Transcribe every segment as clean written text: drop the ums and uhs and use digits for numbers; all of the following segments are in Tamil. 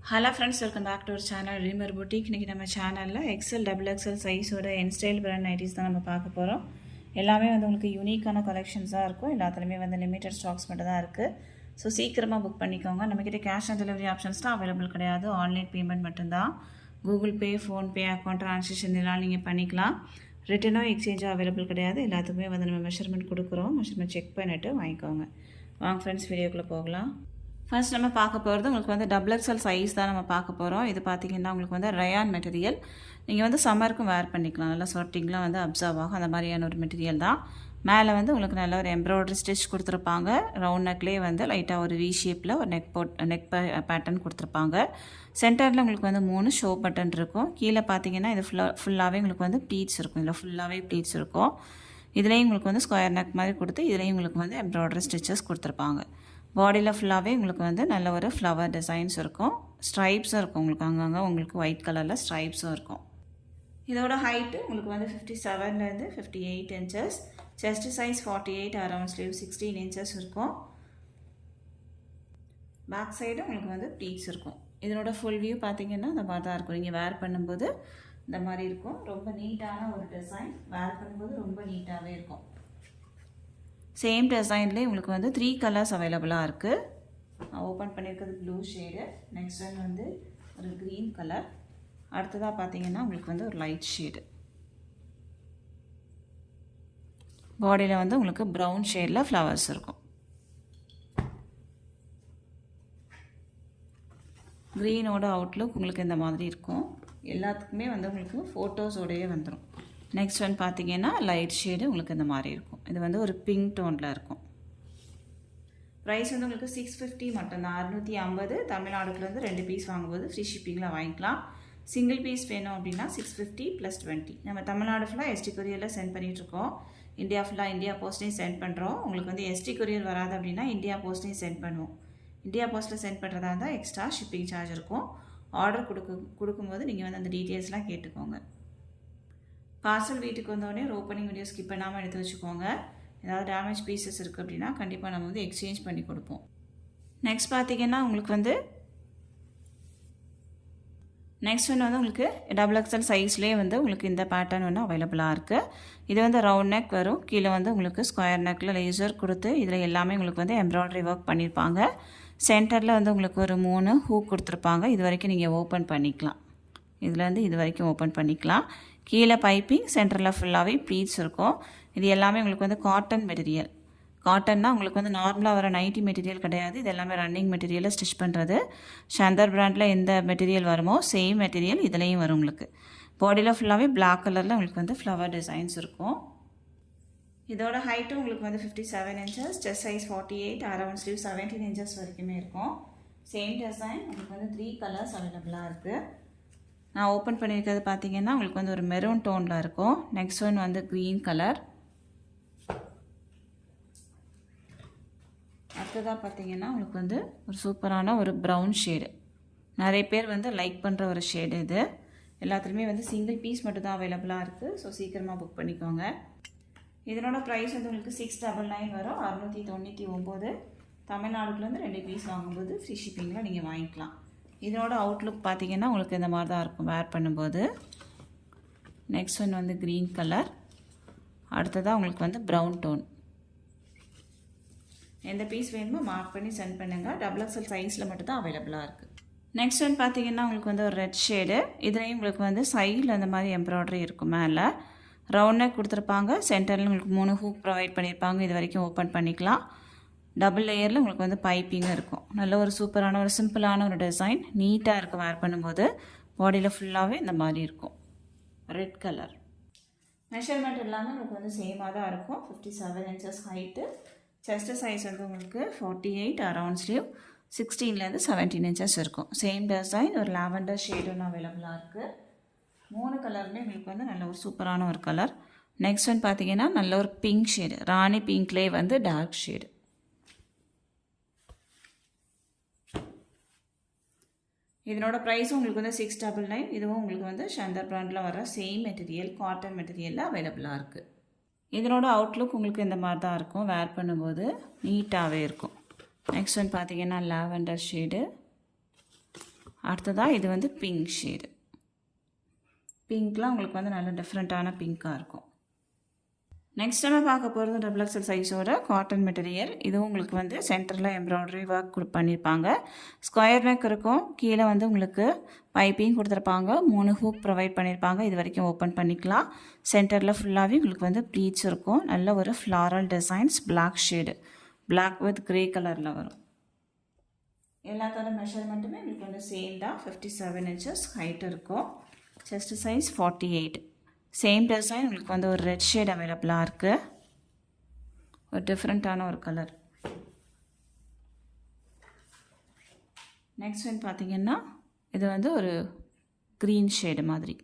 Hello friends, welcome back to our channel ரீமர் புட்டிக். இன்றைக்கி நம்ம சேனலில் எக்ஸல் டபுள் எக்ஸல் சைஸோட என்ஸ்டைல் பிராண்ட் நைட்டிஸ் தான் நம்ம பார்க்க போகிறோம். எல்லாமே வந்து உங்களுக்கு யூனிக்கான கலெக்ஷன்ஸாக இருக்கும். எல்லாத்துலேயுமே வந்து லிமிட்டட் ஸ்டாக்ஸ் மட்டும் தான் இருக்குது. ஸோ சீக்கிரமாக புக் பண்ணிக்கோங்க. நம்மக்கிட்ட கேஷ் ஆன் டெலிவரி ஆப்ஷன்ஸ் தான் அவைலபிள் கிடையாது. ஆன்லைன் பேமெண்ட் மட்டும்தான். Google Pay, PhonePe, account transaction இதெல்லாம் நீங்கள் பண்ணிக்கலாம். ரிட்டனோ எக்ஸ்சேஞ்சோ அவைலபிள் கிடையாது. எல்லாத்துக்குமே வந்து நம்ம மெஷர்மெண்ட் கொடுக்குறோம். மெஷர்மெண்ட் செக் பண்ணிவிட்டு வாங்கிக்கோங்க. வாங்க ஃப்ரெண்ட்ஸ், வீடியோக்குள்ளே போகலாம். ஃபர்ஸ்ட் நம்ம பார்க்க போகிறது உங்களுக்கு வந்து டபுள் எக்ஸல் சைஸ் தான் நம்ம பார்க்க போகிறோம். இது பார்த்திங்கன்னா உங்களுக்கு வந்து ரயான் மெட்டீரியல். நீங்கள் வந்து சம்மருக்கும் வேர் பண்ணிக்கலாம். நல்லா ஸ்வெட்டிங்லாம் வந்து அப்சர்வ் ஆகும். அந்த மாதிரியான ஒரு மெட்டீரியல் தான். மேலே வந்து உங்களுக்கு நல்ல ஒரு எம்ப்ராய்டரி ஸ்டிச் கொடுத்துருப்பாங்க. ரவுண்ட் நெக்லேயே வந்து லைட்டாக ஒரு வி ஷேப்பில் ஒரு நெக் பேட்டர்ன் கொடுத்துருப்பாங்க. சென்டரில் உங்களுக்கு வந்து 3 ஷோ பட்டன் இருக்கும். கீழே பார்த்தீங்கன்னா இது ஃபுல்லாகவே உங்களுக்கு வந்து ப்ளீட்ஸ் இருக்கும். இதில் ஃபுல்லாகவே ப்ளீட்ஸ் இருக்கும். இதுலேயும் உங்களுக்கு வந்து ஸ்கொயர் நெக் மாதிரி கொடுத்து இதுலேயும் உங்களுக்கு வந்து எம்ப்ராய்டரி ஸ்டிச்சஸ் கொடுத்துருப்பாங்க. பாடியில் ஃபுல்லாகவே உங்களுக்கு வந்து நல்ல ஒரு ஃப்ளவர் டிசைன்ஸ் இருக்கும். ஸ்ட்ரைப்ஸும் இருக்கும். உங்களுக்கு அங்கங்கே உங்களுக்கு ஒயிட் கலரில் ஸ்ட்ரைப்ஸும் இருக்கும். இதோட ஹைட்டு உங்களுக்கு வந்து 57லேருந்து 58 inches. Chest size 48, around sleeve 16 inches இருக்கும். பேக் சைடு உங்களுக்கு வந்து ப்ளீட்ஸ் இருக்கும். இதனோட ஃபுல் வியூ பார்த்திங்கன்னா இந்த மாதிரி தான் இருக்கும். நீங்கள் வேர் பண்ணும்போது இந்த மாதிரி இருக்கும். ரொம்ப நீட்டான ஒரு டிசைன். வேர் பண்ணும்போது ரொம்ப நீட்டாகவே இருக்கும். சேம் டிசைன்லேயே உங்களுக்கு வந்து 3 கலர்ஸ் அவைலபிளாக இருக்குது. நான் ஓப்பன் பண்ணியிருக்கிறது ப்ளூ ஷேடு. நெக்ஸ்ட் ஒன் வந்து ஒரு க்ரீன் கலர். அடுத்ததாக பார்த்தீங்கன்னா உங்களுக்கு வந்து ஒரு லைட் ஷேடு. பாடியில் வந்து உங்களுக்கு ப்ரௌன் ஷேடில் ஃப்ளவர்ஸ் இருக்கும். க்ரீனோட அவுட்லுக் உங்களுக்கு இந்த மாதிரி இருக்கும். எல்லாத்துக்குமே வந்து உங்களுக்கு ஃபோட்டோஸோடையே வந்துடும். நெக்ஸ்ட் ஒன் பார்த்தீங்கன்னா லைட் ஷேடு உங்களுக்கு இந்த மாதிரி இருக்கும். இது வந்து ஒரு பிங்க் டோனில் இருக்கும். ப்ரைஸ் வந்து உங்களுக்கு 650 மட்டும்தான். 650. தமிழ்நாடுக்குள்ள வந்து 2 பீஸ் வாங்கும்போது ஃப்ரீ ஷிப்பிங்கில் வாங்கிக்கலாம். சிங்கிள் பீஸ் வேணும் அப்படின்னா 650 + 20. நம்ம தமிழ்நாடு ஃபுல்லாக எஸ்டி கொரியரில் சென்ட் பண்ணிகிட்ருக்கோம். இந்தியா ஃபுல்லாக இந்தியா போஸ்ட்டையும் சென்ட் பண்ணுறோம். உங்களுக்கு வந்து எஸ்டி கொரியர் வராது அப்படின்னா இந்தியா போஸ்ட்டையும் சென்ட் பண்ணுவோம். இந்தியா போஸ்ட்டில் சென்ட் பண்ணுறதா இருந்தால் எக்ஸ்ட்ரா ஷிப்பிங் சார்ஜ் இருக்கும். ஆர்டர் கொடுக்கும்போது நீங்கள் வந்து அந்த டீட்டெயில்ஸ்லாம் கேட்டுக்கோங்க. பார்சல் வீட்டுக்கு வந்தோடனே ஒரு ஓப்பனிங் வீடியோ ஸ்கிப் பண்ணாமல் எடுத்து வச்சுக்கோங்க. ஏதாவது டேமேஜ் பீசஸ் இருக்குது அப்படின்னா கண்டிப்பாக நம்ம வந்து எக்ஸ்சேஞ்ச் பண்ணி கொடுப்போம். நெக்ஸ்ட் பார்த்திங்கன்னா உங்களுக்கு வந்து நெக்ஸ்ட் ஒன்று வந்து உங்களுக்கு டபுள் எக்ஸல் சைஸ்லேயே வந்து உங்களுக்கு இந்த பேட்டர்ன் ஒன்று அவைலபிளாக இருக்குது. இது வந்து ரவுண்ட் நெக் வரும். கீழே வந்து உங்களுக்கு ஸ்கொயர் நெக்கில் லேசர் கொடுத்து இதில் எல்லாமே உங்களுக்கு வந்து எம்ப்ராய்டரி ஒர்க் பண்ணியிருப்பாங்க. சென்டரில் வந்து உங்களுக்கு ஒரு 3 ஹூக் கொடுத்துருப்பாங்க. இது வரைக்கும் நீங்கள் ஓப்பன் பண்ணிக்கலாம். இதில் வந்து இது வரைக்கும் ஓப்பன் பண்ணிக்கலாம். கீழே பைப்பிங், சென்டரில் ஃபுல்லாகவே ப்ளீட்ஸ் இருக்கும். இது எல்லாமே உங்களுக்கு வந்து காட்டன் மெட்டீரியல். காட்டன்னா உங்களுக்கு வந்து நார்மலாக வர நைட்டி மெட்டீரியல் கிடையாது. இது எல்லாமே ரன்னிங் மெட்டீரியலில் ஸ்டிச் பண்ணுறது. ஷந்தர் பிராண்டில் எந்த மெட்டீரியல் வருமோ சேம் மெட்டீரியல் இதுலேயும் வரும். உங்களுக்கு பாடியில் ஃபுல்லாகவே பிளாக் கலரில் உங்களுக்கு வந்து ஃப்ளவர் டிசைன்ஸ் இருக்கும். இதோட ஹைட்டும் உங்களுக்கு வந்து 57 inches. Chest size 48, around sleeve 17 inches வரைக்குமே இருக்கும். சேம் டிசைன் உங்களுக்கு வந்து 3 கலர்ஸ் அவைலபிளாக இருக்குது. நான் ஓப்பன் பண்ணியிருக்கிறது பார்த்தீங்கன்னா உங்களுக்கு வந்து ஒரு மெரூன் டோனில் இருக்கும். நெக்ஸ்ட் ஒன் வந்து க்ரீன் கலர். அடுத்ததாக பார்த்தீங்கன்னா உங்களுக்கு வந்து ஒரு சூப்பரான ஒரு ப்ரௌன் ஷேடு. நிறைய பேர் வந்து லைக் பண்ணுற ஒரு ஷேடு இது. எல்லாத்துலேயுமே வந்து சிங்கிள் பீஸ் மட்டும் தான் அவைலபிளாக இருக்குது. ஸோ சீக்கிரமாக புக் பண்ணிக்கோங்க. இதனோட ப்ரைஸ் வந்து உங்களுக்கு 699 வரும். 699. தமிழ்நாடுக்குள்ளேருந்து 2 பீஸ் வாங்கும்போது ஃப்ரீ ஷிப்பிங்கில் நீங்கள் வாங்கிக்கலாம். இதனோட அவுட்லுக் பார்த்திங்கன்னா உங்களுக்கு இந்த மாதிரி தான் இருக்கும் வேர் பண்ணும்போது. நெக்ஸ்ட் ஒன் வந்து க்ரீன் கலர். அடுத்ததாக உங்களுக்கு வந்து ப்ரௌன் டோன். எந்த பீஸ் வேணுமோ மார்க் பண்ணி சென்ட் பண்ணுங்கள். டபுள் எக்ஸல் சைஸில் மட்டும் தான் அவைலபிளாக இருக்குது. நெக்ஸ்ட் ஒன் பார்த்திங்கன்னா உங்களுக்கு வந்து ஒரு ரெட் ஷேடு. இதுலேயும் உங்களுக்கு வந்து சைடில் அந்த மாதிரி எம்ப்ராய்டரி இருக்கும். மேலே ரவுண்ட் நெக் கொடுத்துருப்பாங்க. சென்டரில் உங்களுக்கு 3 ஹூக் ப்ரொவைட் பண்ணியிருப்பாங்க. இது வரைக்கும் ஓப்பன் பண்ணிக்கலாம். டபுள் லேயரில் உங்களுக்கு வந்து பைப்பிங்கும் இருக்கும். நல்ல ஒரு சூப்பரான ஒரு சிம்பிளான ஒரு டிசைன். நீட்டாக இருக்கும் வேர் பண்ணும்போது. பாடியில் ஃபுல்லாகவே இந்த மாதிரி இருக்கும். Red colour. மெஷர்மெண்ட் எல்லாமே உங்களுக்கு வந்து சேமாக தான் இருக்கும். 57 இன்ச்சஸ் ஹைட்டு. செஸ்ட் சைஸ் வந்து உங்களுக்கு 48, அரவுண்ட் ஸ்லீவ் 16லேருந்து 17 இன்ச்சஸ் இருக்கும். Same design. ஒரு லாவெண்டர் ஷேடு ஒன்று அவைலபிளாக இருக்குது. 3 கலருமே உங்களுக்கு வந்து நல்ல ஒரு சூப்பரான ஒரு கலர். நெக்ஸ்ட் ஒன் பார்த்தீங்கன்னா நல்ல ஒரு பிங்க் ஷேடு. ராணி பிங்க்லேயே வந்து டார்க் ஷேடு. இதனோட ப்ரைஸும் உங்களுக்கு வந்து 699. இதுவும் உங்களுக்கு வந்து ஷந்தர் பிராண்டில் வர சேம் மெட்டீரியல், காட்டன் மெட்டீரியலில் அவைலபிளாக இருக்குது. இதனோட அவுட்லுக் உங்களுக்கு இந்த மாதிரி தான் இருக்கும். வேர் பண்ணும்போது நீட்டாகவே இருக்கும். நெக்ஸ்ட் ஒன் பார்த்தீங்கன்னா லாவெண்டர் ஷேடு. அடுத்ததாக இது வந்து பிங்க் ஷேடு. பிங்க்லாம் உங்களுக்கு வந்து நல்ல டிஃப்ரெண்ட்டான பிங்க்காக இருக்கும். நெக்ஸ்ட் நம்ம பார்க்க போகிறது டபுள் எக்ஸல் சைஸோட காட்டன் மெட்டீரியல். இதுவும் உங்களுக்கு வந்து சென்டரில் எம்ப்ராய்டரி ஒர்க் பண்ணியிருப்பாங்க. ஸ்கொயர் நெக் இருக்கும். கீழே வந்து உங்களுக்கு பைப்பிங் கொடுத்துருப்பாங்க. 3 ஹூக் ப்ரொவைட் பண்ணியிருப்பாங்க. இது வரைக்கும் ஓப்பன் பண்ணிக்கலாம். சென்டரில் ஃபுல்லாகவே உங்களுக்கு வந்து ப்ளீட்ஸ் இருக்கும். நல்ல ஒரு floral designs, black shade, black with grey கலரில் வரும். எல்லாத்தோட மெஷர்மெண்ட்டுமே உங்களுக்கு வந்து சேம் தான். 57 இன்ச்சஸ் ஹைட் இருக்கும். Chest size 48. சேம் டிசைன் உங்களுக்கு வந்து ஒரு ரெட் ஷேட் அவைலபிளாக இருக்குது. ஒரு டிஃப்ரெண்ட்டான ஒரு கலர். நெக்ஸ்ட் வந்து பார்த்திங்கன்னா இது வந்து ஒரு க்ரீன் ஷேடு மாதிரி.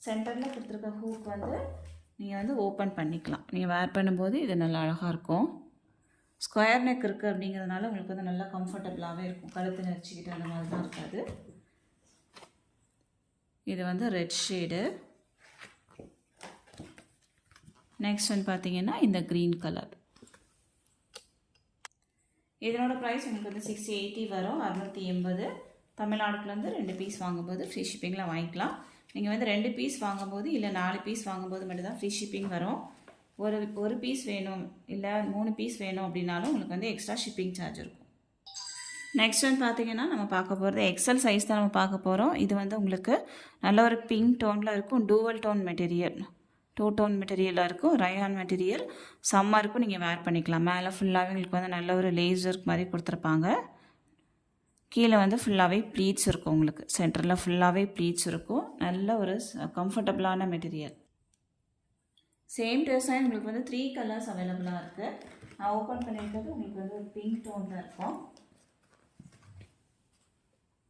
சென்டரில் கொடுத்துருக்க ஹூக் வந்து நீங்கள் வந்து ஓப்பன் பண்ணிக்கலாம். நீங்கள் வேர் பண்ணும்போது இது நல்லா அழகாக இருக்கும். ஸ்கொயர் நெக் இருக்குது அப்படிங்கிறதுனால உங்களுக்கு வந்து நல்லா கம்ஃபர்டபுளாகவே இருக்கும். கழுத்து நெரிச்சிக்கிட்டு அந்த மாதிரி தான் இருக்காது. இது வந்து ரெட் ஷேடு. நெக்ஸ்ட் வந்து பார்த்தீங்கன்னா இந்த க்ரீன் கலர். இதனோட ப்ரைஸ் உங்களுக்கு வந்து 680 வரும். 680. தமிழ்நாடுக்குலேருந்து 2 பீஸ் வாங்கும்போது ஃப்ரீ ஷிப்பிங்கில் வாங்கிக்கலாம். நீங்கள் வந்து 2 பீஸ் வாங்கும்போது இல்லை 4 பீஸ் வாங்கும்போது மட்டும்தான் ஃப்ரீ ஷிப்பிங் வரும். ஒரு பீஸ் வேணும் இல்லை 3 பீஸ் வேணும் அப்படின்னாலும் உங்களுக்கு வந்து எக்ஸ்ட்ரா ஷிப்பிங் சார்ஜ் இருக்கும். நெக்ஸ்ட் வந்து பார்த்திங்கன்னா நம்ம பார்க்க போகிறது எக்ஸல் சைஸ் தான் நம்ம பார்க்க போகிறோம். இது வந்து உங்களுக்கு நல்ல ஒரு பிங்க் டோனில் இருக்கும். டூவல் டோன் மெட்டீரியல், 2 டோன் மெட்டீரியலாக இருக்கும். ரயான் மெட்டீரியல் சம்மருக்கும் நீங்கள் வேர் பண்ணிக்கலாம். மேலே ஃபுல்லாகவே உங்களுக்கு வந்து நல்ல ஒரு லேஸ் ஒர்க் மாதிரி கொடுத்துருப்பாங்க. கீழே வந்து ஃபுல்லாகவே ப்ளீட்ஸ் இருக்கும். உங்களுக்கு சென்டரில் ஃபுல்லாகவே ப்ளீட்ஸ் இருக்கும். நல்ல ஒரு கம்ஃபர்டபுளான மெட்டீரியல். சேம் டிசைன் உங்களுக்கு வந்து 3 கலர்ஸ் அவைலபிளாக இருக்குது. நான் ஓப்பன் பண்ணியிருக்கிறது உங்களுக்கு வந்து ஒரு பிங்க் டோனில் இருக்கும்.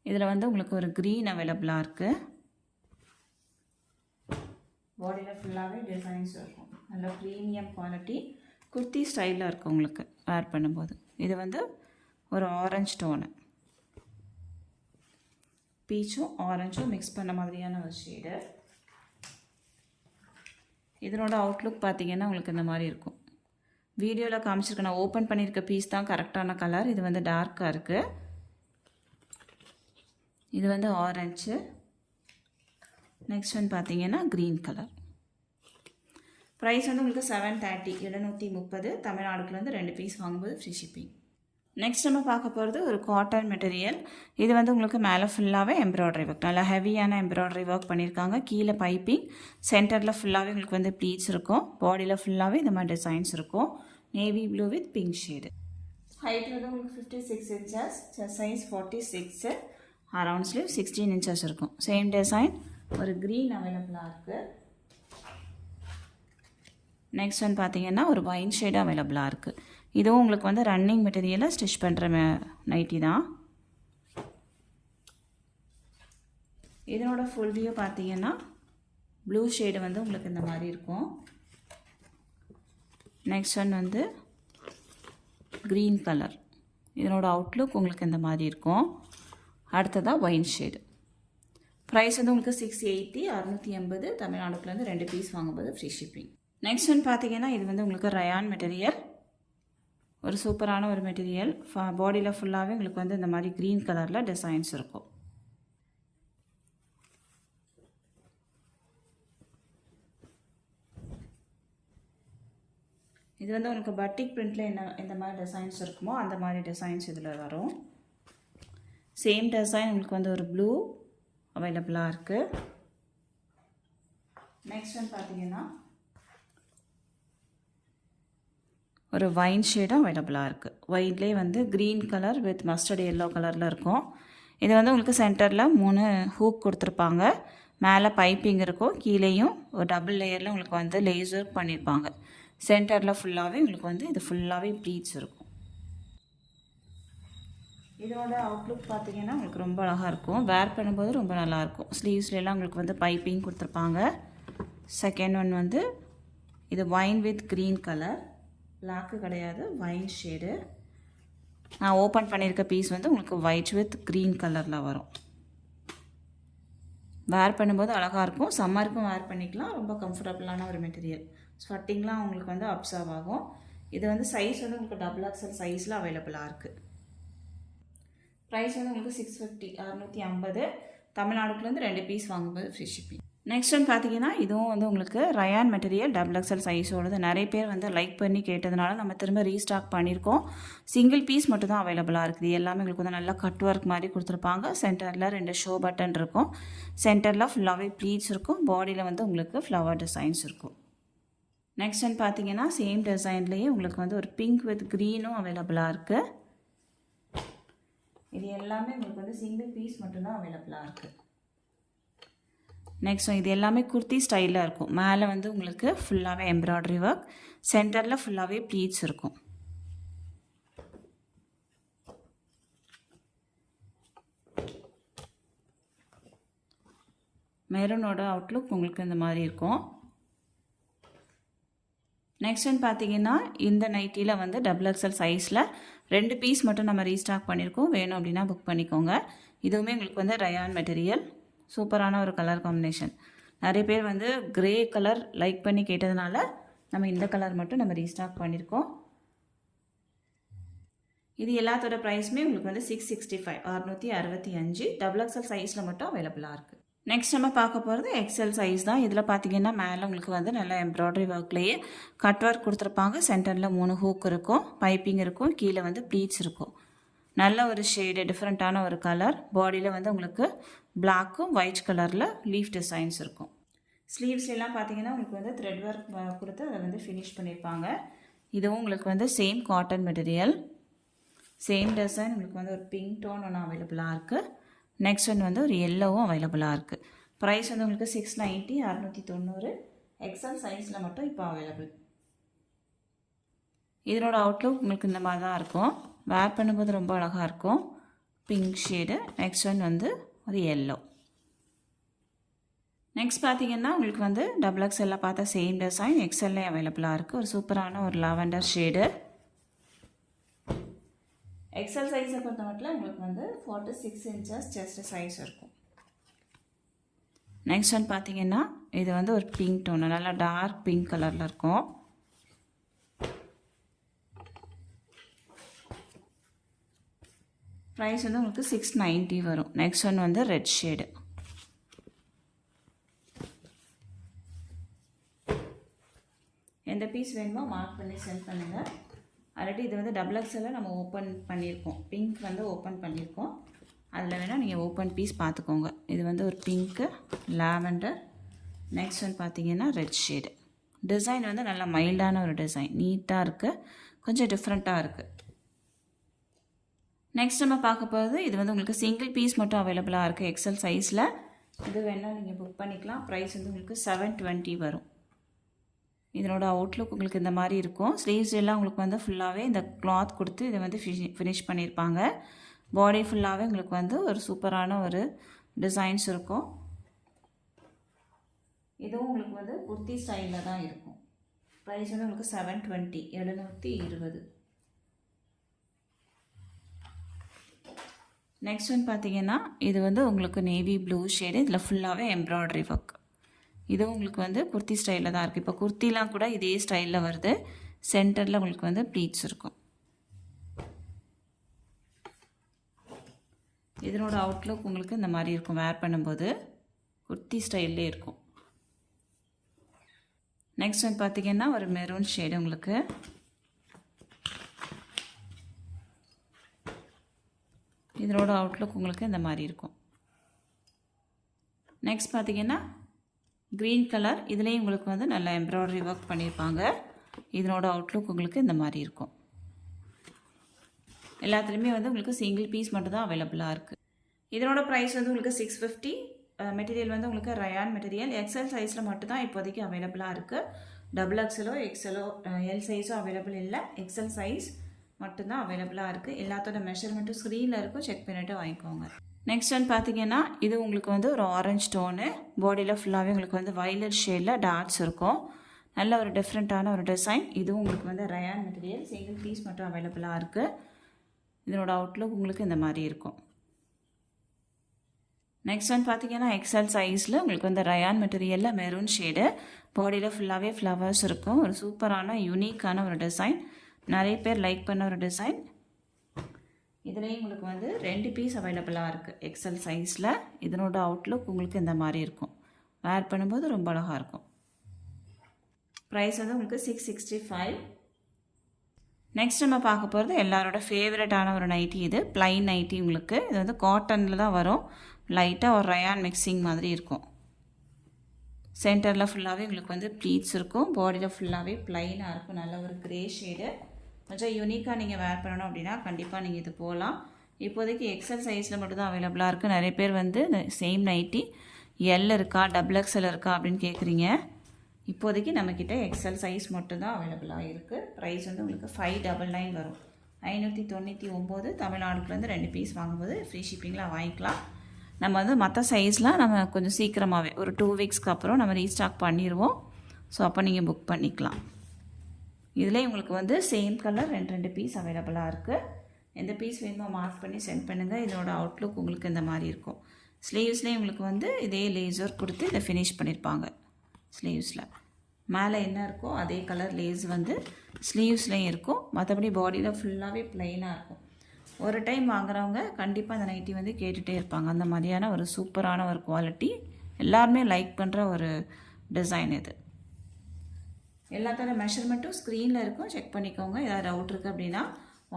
இதில் வந்து உங்களுக்கு ஒரு க்ரீன் அவைலபிளாக இருக்குது. பாடியில் ஃபுல்லாகவே டிசைன்ஸ் இருக்கும். நல்ல ப்ரீமியம் குவாலிட்டி குர்த்தி ஸ்டைலில் இருக்கும் உங்களுக்கு வேர் பண்ணும்போது. இது வந்து ஒரு ஆரஞ்சு டோனு, பீச்சும் ஆரஞ்சும் மிக்ஸ் பண்ண மாதிரியான ஒரு ஷேடு. இதனோட அவுட்லுக் பார்த்திங்கன்னா உங்களுக்கு இந்த மாதிரி இருக்கும். வீடியோவில் காமிச்சிருக்க நான் ஓப்பன் பண்ணியிருக்க பீஸ் தான் கரெக்டான கலர். இது வந்து டார்க்காக இருக்குது. இது வந்து ஆரஞ்சு. நெக்ஸ்ட் வந்து பார்த்திங்கன்னா க்ரீன் கலர். ப்ரைஸ் வந்து உங்களுக்கு 730, 730. தமிழ்நாடுக்குலேருந்து 2 பீஸ் வாங்கும்போது ஃப்ரீ ஷிப்பிங். நெக்ஸ்ட் நம்ம பார்க்க போகிறது ஒரு காட்டன் மெட்டீரியல். இது வந்து உங்களுக்கு மேலே ஃபுல்லாகவே எம்ப்ராய்டரி ஒர்க், நல்லா ஹெவியான எம்ப்ராய்டரி ஒர்க் பண்ணியிருக்காங்க. கீழே பைப்பிங், சென்டரில் ஃபுல்லாகவே உங்களுக்கு வந்து ப்ளீட்ஸ் இருக்கும். பாடியில் ஃபுல்லாகவே இந்த மாதிரி டிசைன்ஸ் இருக்கும். Navy blue with pink shade. Height வந்து உங்களுக்கு 56 inches, chest size 46. Around sleeve 16 inches இருக்கும். சேம் டிசைன் ஒரு க்ரீன் அவைலபிளாக இருக்குது. நெக்ஸ்ட் வந்து பார்த்திங்கன்னா ஒரு ஒயின் ஷேடு அவைலபிளாக இருக்குது. இதுவும் உங்களுக்கு வந்து ரன்னிங் மெட்டீரியலில் ஸ்டிச் பண்ணுற நைட்டி தான். இதனோட ஃபுல் வியூ பார்த்திங்கன்னா ப்ளூ ஷேடு வந்து உங்களுக்கு இந்த மாதிரி இருக்கும். நெக்ஸ்ட் ஒன் வந்து க்ரீன் கலர். இதனோட அவுட்லுக் உங்களுக்கு இந்த மாதிரி இருக்கும். அடுத்ததாக ஒயின் ஷேடு. ப்ரைஸ் வந்து உங்களுக்கு 680, 680. தமிழ்நாடுக்குலேருந்து 2 பீஸ் வாங்கும்போது ஃப்ரீ ஷிப்பிங். நெக்ஸ்ட் ஒன் பார்த்திங்கன்னா இது வந்து உங்களுக்கு ரயான் மெட்டீரியல். ஒரு சூப்பரான ஒரு மெட்டீரியல். பாடியில் ஃபுல்லாகவே உங்களுக்கு வந்து இந்த மாதிரி க்ரீன் கலரில் டிசைன்ஸ் இருக்கும். இது வந்து உங்களுக்கு பட்டிக் பிரிண்டில் எந்த மாதிரி டிசைன்ஸ் இருக்குமோ அந்த மாதிரி டிசைன்ஸ் இதில் வரும். சேம் டிசைன் உங்களுக்கு வந்து ஒரு ப்ளூ அவைலபிளாக இருக்குது. நெக்ஸ்ட் வந்து பார்த்திங்கன்னா ஒரு ஒயின் ஷேடும் அவைலபிளாக இருக்குது. ஒயின்லேயே வந்து green colour with mustard yellow கலரில் இருக்கும். இது வந்து உங்களுக்கு சென்டரில் 3 ஹூக் கொடுத்துருப்பாங்க. மேலே பைப்பிங் இருக்கும். கீழேயும் ஒரு டபுள் லேயரில் உங்களுக்கு வந்து லேஸ் ஒர்க் பண்ணியிருப்பாங்க. சென்டரில் ஃபுல்லாகவே உங்களுக்கு வந்து இது ஃபுல்லாகவே ப்ளீட்ஸ் இருக்கும். இதோட அவுட்லுக் பார்த்திங்கன்னா உங்களுக்கு ரொம்ப அழகாக இருக்கும். வேர் பண்ணும்போது ரொம்ப நல்லாயிருக்கும். ஸ்லீவ்ஸ்லாம் உங்களுக்கு வந்து பைப்பிங் கொடுத்துருப்பாங்க. செகண்ட் ஒன் வந்து இது wine with green colour. Black கிடையாது, ஒயின் ஷேடு. நான் ஓப்பன் பண்ணியிருக்க பீஸ் வந்து உங்களுக்கு ஒயிட் வித் க்ரீன் கலரில் வரும். வேர் பண்ணும்போது அழகாக இருக்கும். சம்மருக்கும் வேர் பண்ணிக்கலாம். ரொம்ப கம்ஃபர்டபுளான ஒரு மெட்டீரியல். ஸ்வெட்டிங்லாம் உங்களுக்கு வந்து அப்சர்வ் ஆகும். இது வந்து சைஸ் வந்து உங்களுக்கு டபுள் எக்ஸல் சைஸில் அவைலபிளாக இருக்குது. ப்ரைஸ் வந்து உங்களுக்கு 650 650. தமிழ்நாடுக்குலேருந்து 2 பீஸ் வாங்கும்போது ஃப்ரீ ஷிப்பிங். நெக்ஸ்ட் ஒன் பார்த்தீங்கன்னா இதுவும் வந்து உங்களுக்கு ரயான் மெட்டீரியல் XXL சைஸோடது. நிறைய பேர் வந்து லைக் பண்ணி கேட்டதுனால நம்ம திரும்ப ரீஸ்டாக் பண்ணியிருக்கோம். சிங்கிள் பீஸ் மட்டும் தான் அவைலபிளாக இருக்குது. எல்லாமே உங்களுக்கு வந்து நல்லா கட் ஒர்க் மாதிரி கொடுத்துருப்பாங்க. சென்டரில் 2 ஷோ பட்டன் இருக்கும். சென்டரில் ஃபுல்லாகவே ப்ளீட்ஸ் இருக்கும். பாடியில் வந்து உங்களுக்கு ஃப்ளவர் டிசைன்ஸ் இருக்கும். நெக்ஸ்ட் ஒன் பார்த்தீங்கன்னா சேம் டிசைன்லேயே உங்களுக்கு வந்து ஒரு பிங்க் வித் க்ரீனும் அவைலபிளாக இருக்குது. இது எல்லாமே உங்களுக்கு வந்து சிங்கிள் பீஸ் மட்டும்தான் அவைலபிளாக இருக்குது. நெக்ஸ்ட் இது எல்லாமே குர்த்தி ஸ்டைலில் இருக்கும். மேலே வந்து உங்களுக்கு ஃபுல்லாகவே எம்ப்ராய்டரி ஒர்க், சென்டரில் ஃபுல்லாகவே ப்ளீட்ஸ் இருக்கும். மெரூனோட அவுட்லுக் உங்களுக்கு இந்த மாதிரி இருக்கும். நெக்ஸ்ட் ஒன் பார்த்தீங்கன்னா இந்த நைட்டியில் வந்து XXL சைஸில் 2 பீஸ் மட்டும் நம்ம ரீஸ்டாக் பண்ணியிருக்கோம். வேணும் அப்படின்னா புக் பண்ணிக்கோங்க. இதுவுமே உங்களுக்கு வந்து ரயான் மெட்டீரியல். சூப்பரான ஒரு கலர் காம்பினேஷன். நிறைய பேர் வந்து கிரே கலர் லைக் பண்ணி கேட்டதுனால நம்ம இந்த கலர் மட்டும் நம்ம ரீஸ்டாக் பண்ணியிருக்கோம். இது எல்லாத்தோட ப்ரைஸுமே உங்களுக்கு வந்து 665 665. XXL சைஸில் மட்டும் அவைலபிளாக இருக்குது. நெக்ஸ்ட் நம்ம பார்க்க போகிறது XL சைஸ் தான். இதில் பார்த்தீங்கன்னா மேலே உங்களுக்கு வந்து நல்லா எம்ப்ராய்டரி ஒர்க்லேயே கட் ஒர்க் கொடுத்துருப்பாங்க. சென்டரில் 3 ஹூக் இருக்கும், பைப்பிங் இருக்கும், கீழே வந்து ப்ளீட்ஸ் இருக்கும். நல்ல ஒரு ஷேடு, டிஃப்ரெண்ட்டான ஒரு கலர். பாடியில் வந்து உங்களுக்கு பிளாக்கும் ஒயிட் கலரில் லீஃப் டிசைன்ஸ் இருக்கும். ஸ்லீவ்ஸ்லாம் பார்த்தீங்கன்னா உங்களுக்கு வந்து த்ரெட் ஒர்க் கொடுத்து அதை வந்து ஃபினிஷ் பண்ணியிருப்பாங்க. இதுவும் உங்களுக்கு வந்து same cotton material, same design. உங்களுக்கு வந்து ஒரு பிங்க் டோன் ஒன்று அவைலபிளாக இருக்குது. நெக்ஸ்ட் ஒன் வந்து ஒரு எல்லோவும் அவைலபிளாக இருக்குது. ப்ரைஸ் வந்து உங்களுக்கு 690 690. XL சைஸில் மட்டும் இப்போ அவைலபிள். இதனோட அவுட்லுக் உங்களுக்கு இந்த மாதிரி தான் இருக்கும். வேர் பண்ணும்போது ரொம்ப அழகாக இருக்கும். Pink shade. நெக்ஸ்ட் ஒன் வந்து ஒரு எல்லோ. நெக்ஸ்ட் பார்த்தீங்கன்னா உங்களுக்கு வந்து XXL பார்த்தா சேம் டிசைன் XL அவைலபிளாக இருக்குது. ஒரு சூப்பரான ஒரு லாவெண்டர் ஷேடு. XL சைஸை பொறுத்த மட்டும் உங்களுக்கு வந்து 46 இன்ச்சஸ் செஸ்ட் சைஸ் இருக்கும். நெக்ஸ்ட் ஒன் பார்த்தீங்கன்னா இது வந்து ஒரு பிங்க் டோன், நல்லா டார்க் பிங்க் கலரில் இருக்கும். ப்ரைஸ் வந்து உங்களுக்கு 690 வரும். நெக்ஸ்ட் ஒன் வந்து ரெட் ஷேடு. எந்த பீஸ் வேணுமோ மார்க் பண்ணி சென்ட் பண்ணுங்கள். ஆல்ரெடி இது வந்து XXL நம்ம ஓப்பன் பண்ணியிருக்கோம். பிங்க் வந்து ஓப்பன் பண்ணியிருக்கோம். அதில் வேணால் நீங்கள் ஓப்பன் பீஸ் பார்த்துக்கோங்க. இது வந்து ஒரு பிங்க்கு, லாவெண்டர். நெக்ஸ்ட் ஒன் பார்த்தீங்கன்னா ரெட் ஷேடு. டிசைன் வந்து நல்லா மைல்டான ஒரு டிசைன், நீட்டாக இருக்குது, கொஞ்சம் டிஃப்ரெண்ட்டாக இருக்குது. நெக்ஸ்ட் நம்ம பார்க்க போகிறது இது வந்து உங்களுக்கு சிங்கிள் பீஸ் மட்டும் அவைலபிளாக இருக்குது XL சைஸில். இது வேணால் நீங்கள் புக் பண்ணிக்கலாம். ப்ரைஸ் வந்து உங்களுக்கு 720 வரும். இதனோட அவுட்லுக் உங்களுக்கு இந்த மாதிரி இருக்கும். ஸ்லீவ்ஸ் எல்லாம் உங்களுக்கு வந்து ஃபுல்லாகவே இந்த கிளாத் கொடுத்து இதை வந்து ஃபினிஷ் பண்ணியிருப்பாங்க. பாடி ஃபுல்லாகவே உங்களுக்கு வந்து ஒரு சூப்பரான ஒரு டிசைன்ஸ் இருக்கும். இதுவும் உங்களுக்கு வந்து குர்த்தி ஸ்டைலில் தான் இருக்கும். ப்ரைஸ் வந்து உங்களுக்கு 720 720. நெக்ஸ்ட் ஒன் பார்த்தீங்கன்னா இது வந்து உங்களுக்கு நேவி ப்ளூ ஷேடு. இதில் ஃபுல்லாகவே எம்ப்ராய்டரி ஒர்க். இதுவும் உங்களுக்கு வந்து குர்த்தி ஸ்டைலில் தான் இருக்குது. இப்போ குர்த்திலாம் கூட இதே ஸ்டைலில் வருது. சென்டரில் உங்களுக்கு வந்து ப்ளீட்ஸ் இருக்கும். இதனோட அவுட்லுக் உங்களுக்கு இந்த மாதிரி இருக்கும். வேர் பண்ணும்போது குர்த்தி ஸ்டைல்லே இருக்கும். நெக்ஸ்ட் வந்து பார்த்தீங்கன்னா ஒரு மெரூன் ஷேடு. உங்களுக்கு இதனோட அவுட்லுக் உங்களுக்கு இந்த மாதிரி இருக்கும். நெக்ஸ்ட் பார்த்தீங்கன்னா க்ரீன் கலர். இதுலேயும் உங்களுக்கு வந்து நல்லா எம்ப்ராய்டரி ஒர்க் பண்ணியிருப்பாங்க. இதனோட அவுட்லுக் உங்களுக்கு இந்த மாதிரி இருக்கும். எல்லாத்துலேயுமே வந்து உங்களுக்கு சிங்கிள் பீஸ் மட்டும் தான் அவைலபிளாக இருக்குது. இதனோட ப்ரைஸ் வந்து உங்களுக்கு 650. மெட்டீரியல் வந்து உங்களுக்கு ரயான் மெட்டீரியல். XL சைஸில் மட்டும் தான் இப்போதைக்கு அவைலபிளாக இருக்குது. XXL XL L சைஸும் அவைலபிள் இல்லை. XL சைஸ் மட்டும்தான் அவைலபிளாக இருக்குது. எல்லாத்தோட மெஷர்மெண்ட்டும் ஸ்க்ரீனில் இருக்கும். செக் பண்ணிவிட்டு வாங்கிக்கோங்க. நெக்ஸ்ட் ஒன் பார்த்தீங்கன்னா இது உங்களுக்கு வந்து ஒரு ஆரஞ்சு டோனு. பாடியில் ஃபுல்லாகவே உங்களுக்கு வந்து வயலட் ஷேடில் டாட்ஸ் இருக்கும். நல்ல ஒரு டிஃப்ரெண்ட்டான ஒரு டிசைன். இதுவும் உங்களுக்கு வந்து ரயான் மெட்டீரியல். சிங்கிள் பீஸ் மட்டும் அவைலபிளாக இருக்குது. இதனோட அவுட்லுக் உங்களுக்கு இந்த மாதிரி இருக்கும். நெக்ஸ்ட் ஒன் பார்த்தீங்கன்னா XL சைஸில் உங்களுக்கு வந்து ரயான் மெட்டீரியலில் மெரூன் ஷேடு. பாடியில் ஃபுல்லாகவே ஃப்ளவர்ஸ் இருக்கும். ஒரு சூப்பரான யூனிக்கான ஒரு டிசைன். நிறைய பேர் லைக் பண்ண ஒரு டிசைன். இதுலேயும் உங்களுக்கு வந்து 2 பீஸ் அவைலபிளாக இருக்குது எக்ஸல் சைஸில். இதனோட அவுட்லுக் உங்களுக்கு இந்த மாதிரி இருக்கும். வேர் பண்ணும்போது ரொம்ப அழகாக இருக்கும். ப்ரைஸ் வந்து உங்களுக்கு 665. நெக்ஸ்ட் நம்ம பார்க்க போகிறது எல்லாரோட ஃபேவரட்டான ஒரு நைட்டி. இது ப்ளைன் நைட்டி. உங்களுக்கு இது வந்து காட்டனில் தான் வரும். லைட்டாக ஒரு ரயான் மிக்சிங் மாதிரி இருக்கும். சென்டரில் ஃபுல்லாகவே உங்களுக்கு வந்து ப்ளீட்ஸ் இருக்கும். பாடியில் ஃபுல்லாகவே ப்ளைனாக இருக்கும். நல்ல ஒரு க்ரே ஷேடு. கொஞ்சம் யூனிக்காக நீங்கள் வேர் பண்ணணும் அப்படின்னா கண்டிப்பாக நீங்கள் இது போகலாம். இப்போதைக்கு எக்ஸல் சைஸில் மட்டும் தான் அவைலபிளாக இருக்குது. நிறைய பேர் வந்து சேம் நைட்டி எல் இருக்கா XXL இருக்கா அப்படின்னு கேட்குறீங்க. இப்போதைக்கு நம்மக்கிட்ட எக்ஸல் சைஸ் மட்டும்தான் அவைலபிளாக இருக்குது. ப்ரைஸ் வந்து உங்களுக்கு 599 வரும். 599 தமிழ்நாடுக்குலேருந்து 2 பீஸ் வாங்கும்போது ஃப்ரீ ஷிப்பிங்கில் வாங்கிக்கலாம். நம்ம வந்து மற்ற சைஸ்லாம் நம்ம கொஞ்சம் சீக்கிரமாகவே ஒரு 2 வீக்ஸ்க்கு அப்புறம் நம்ம ரீஸ்டாக் பண்ணிடுவோம். ஸோ அப்போ நீங்கள் புக் பண்ணிக்கலாம். இதில் உங்களுக்கு வந்து சேம் கலர் 2 பீஸ் அவைலபிளாக இருக்குது. எந்த பீஸ் வேணுமோ மார்க் பண்ணி சென்ட் பண்ணுங்கள். இதோட அவுட்லுக் உங்களுக்கு இந்த மாதிரி இருக்கும். ஸ்லீவ்ஸ்லேயும் உங்களுக்கு வந்து இதே லேசர் கொடுத்து இதை ஃபினிஷ் பண்ணியிருப்பாங்க. ஸ்லீவ்ஸில் மேலே என்ன இருக்கோ அதே கலர் லேஸ் வந்து ஸ்லீவ்ஸ்லேயும் இருக்கும். மற்றபடி பாடியில் ஃபுல்லாகவே ப்ளைனாக இருக்கும். ஒரு டைம் வாங்குறவங்க கண்டிப்பாக அந்த நைட்டி வந்து கேட்டுகிட்டே இருப்பாங்க. அந்த மாதிரியான ஒரு சூப்பரான ஒரு குவாலிட்டி, எல்லாருமே லைக் பண்ணுற ஒரு டிசைன் இது. எல்லாத்தோட மெஷர்மெண்ட்டும் ஸ்க்ரீனில் இருக்கும். செக் பண்ணிக்கோங்க. ஏதாவது டவுட் இருக்குது அப்படின்னா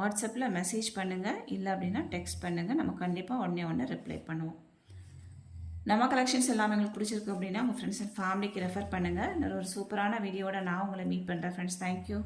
வாட்ஸ்அப்பில் மெசேஜ் பண்ணுங்கள். இல்லை அப்படின்னா டெக்ஸ்ட் பண்ணுங்கள். நம்ம கண்டிப்பாக உடனே ரிப்ளை பண்ணுவோம். நம்ம கலெக்ஷன்ஸ் எல்லாமே உங்களுக்கு பிடிச்சிருக்கு அப்படின்னா உங்கள் ஃப்ரெண்ட்ஸ் அண்ட் ஃபேமிலிக்கு ரெஃபர் பண்ணுங்கள். இன்னொரு ஒரு சூப்பரான வீடியோட நான் உங்களை மீட் பண்ணுறேன் ஃப்ரெண்ட்ஸ். தேங்க்யூ.